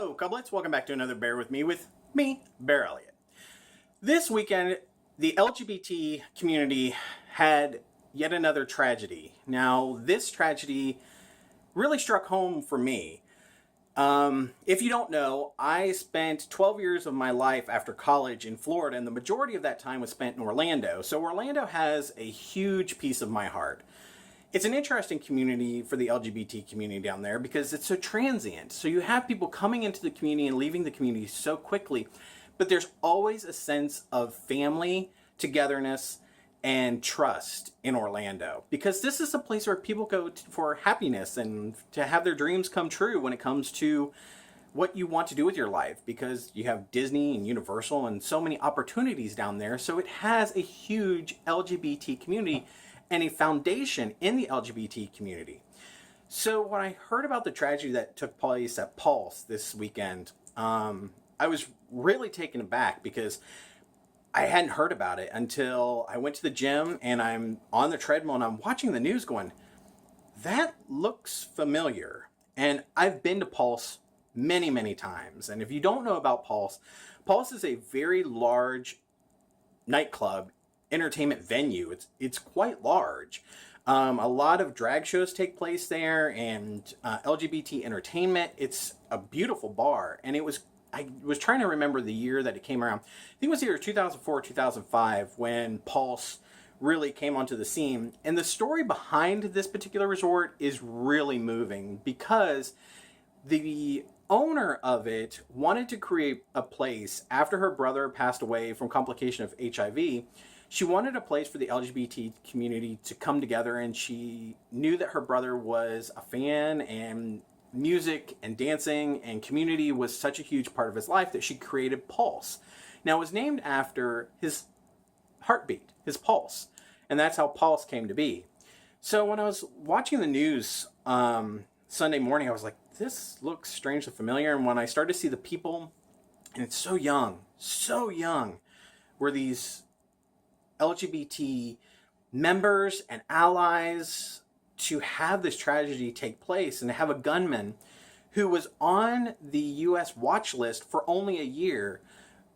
Hello, Cublets. Welcome back to another Bear with me, BearElliott. This weekend, the LGBT community had yet another tragedy. Now, this tragedy really struck home for me. If you don't know, I spent 12 years of my life after college in Florida, and the majority of that time was spent in Orlando. So Orlando has a huge piece of my heart. It's an interesting community for the LGBT community down there because it's so transient. So you have people coming into the community and leaving the community so quickly, but there's always a sense of family, togetherness, and trust in Orlando because this is a place where people go for happiness and to have their dreams come true when it comes to what you want to do with your life, because you have Disney and Universal and so many opportunities down there. So it has a huge LGBT community and a foundation in the LGBT community. So when I heard about the tragedy that took place at Pulse this weekend, I was really taken aback because I hadn't heard about it until I went to the gym and I'm on the treadmill and I'm watching the news going, that looks familiar. And I've been to Pulse many, many times. And if you don't know about Pulse, Pulse is a very large nightclub entertainment venue. It's quite large. A lot of drag shows take place there and LGBT entertainment. It's a beautiful bar, and I was trying to remember the year that it came around. I think it was either 2004 or 2005 when Pulse really came onto the scene. And the story behind this particular resort is really moving because the owner of it wanted to create a place after her brother passed away from complication of HIV. She wanted a place for the LGBT community to come together, and she knew that her brother was a fan, and music and dancing and community was such a huge part of his life that she created Pulse. Now, it was named after his heartbeat, his pulse, and that's how Pulse came to be. So when I was watching the news Sunday morning, I was like, this looks strangely familiar. And when I started to see the people, and it's so young, were these LGBT members and allies to have this tragedy take place and to have a gunman who was on the U.S. watch list for only a year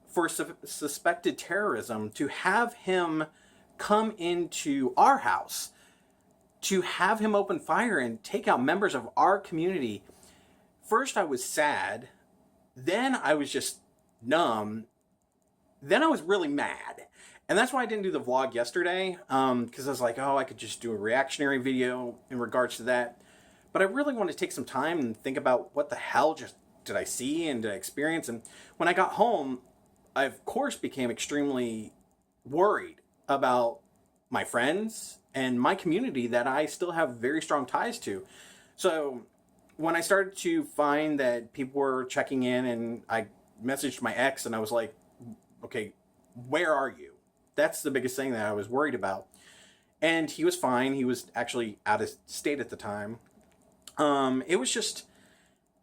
for suspected terrorism, to have him come into our house, to have him open fire and take out members of our community. First, I was sad. Then I was just numb. Then I was really mad. And that's why I didn't do the vlog yesterday, because I was like, oh, I could just do a reactionary video in regards to that. But I really want to take some time and think about what the hell just did I see and did I experience. And when I got home, I, of course, became extremely worried about my friends and my community that I still have very strong ties to. So when I started to find that people were checking in, and I messaged my ex and I was like, okay, where are you? That's the biggest thing that I was worried about. And he was fine. He was actually out of state at the time. It was just,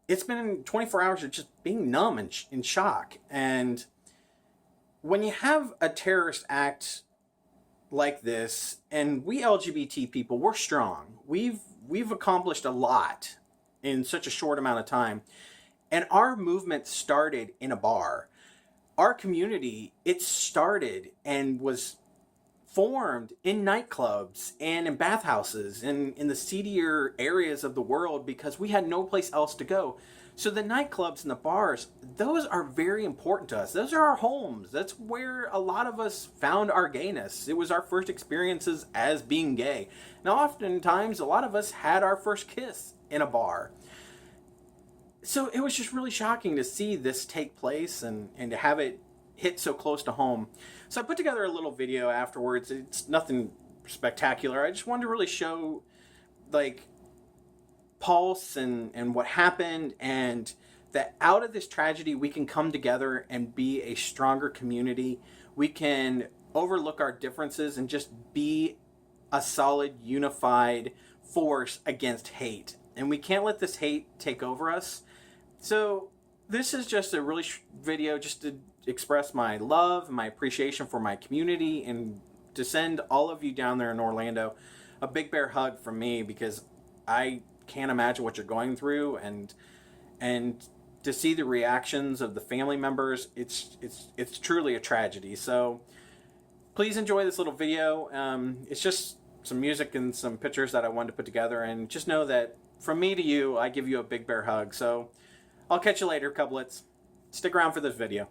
it's been 24 hours of just being numb and in shock. And when you have a terrorist act like this, and we LGBT people, we're strong. We've accomplished a lot in such a short amount of time. And our movement started in a bar. Our community, it started and was formed in nightclubs and in bathhouses and in the seedier areas of the world because we had no place else to go. So the nightclubs and the bars, those are very important to us. Those are our homes. That's where a lot of us found our gayness. It was our first experiences as being gay. Now, oftentimes, a lot of us had our first kiss in a bar. So it was just really shocking to see this take place and to have it hit so close to home. So I put together a little video afterwards. It's nothing spectacular. I just wanted to really show like Pulse and what happened, and that out of this tragedy we can come together and be a stronger community. We can overlook our differences and just be a solid, unified force against hate. And we can't let this hate take over us. So this is just a really video just to express my love, my appreciation for my community, and to send all of you down there in Orlando a big bear hug from me, because I can't imagine what you're going through, and to see the reactions of the family members, it's truly a tragedy. So please enjoy this little video. It's just some music and some pictures that I wanted to put together, and just know that from me to you, I give you a big bear hug. So I'll catch you later, couplets. Stick around for this video.